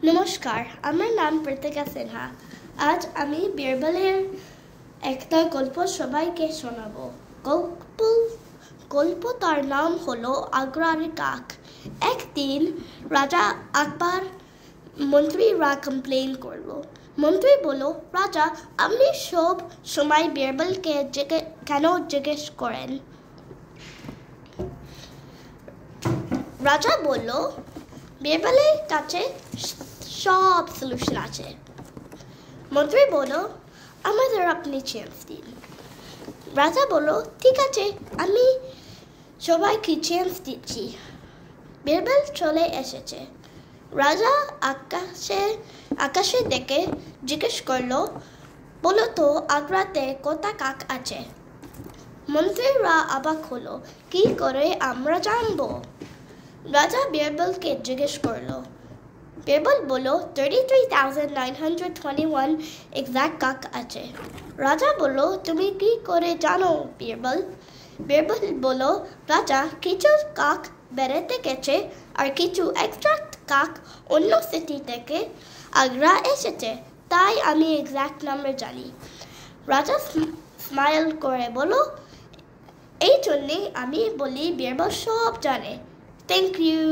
নমস্কার, আমার নাম প্রীতিকা সিনহা। আজ আমি বীরবলের একটা গল্প সবাইকে শোনাবো। গল্পটার নাম হলো আগ্রার কাক। একদিন রাজা আকবর মন্ত্রীরা কমপ্লেন করলো। মন্ত্রী বলল, রাজা, আপনি সব সময় বীরবলকে কেন জিজ্ঞেস করেন? রাজা বলল, বীরবলের কাছে সব সলিউশন আছে। মন্ত্রী বলল, আমাদের আপনি চান্স দিন। রাজা বলল, ঠিক আছে, আমি সবাইকে চান্স দিচ্ছি। বীরবল চলে এসেছে। রাজা আকাশে দেখে জিজ্ঞেস করলো, বলো তো আগ্রাতে কত কাক আছে? মন্ত্রীরা অবাক হলো, কি করে আমরা জানবো? রাজা বীরবলকে জিজ্ঞেস করলো। বীরবল বলল, 33,921 এক্সাক্ট কাক আছে। রাজা বলল, তুমি কি করে জানো বীরবল? বীরবল বলল, রাজা, কিছু কাক বেড়াতে গেছে আর কিছু এক্সট্রা কাক অন্য সিটি থেকে আগ্রা এসেছে, তাই আমি এক্সাক্ট নাম্বার জানি। রাজা স্মাইল করে বলল, এই জন্যে আমি বলি বীরবল সব জানে। Thank you.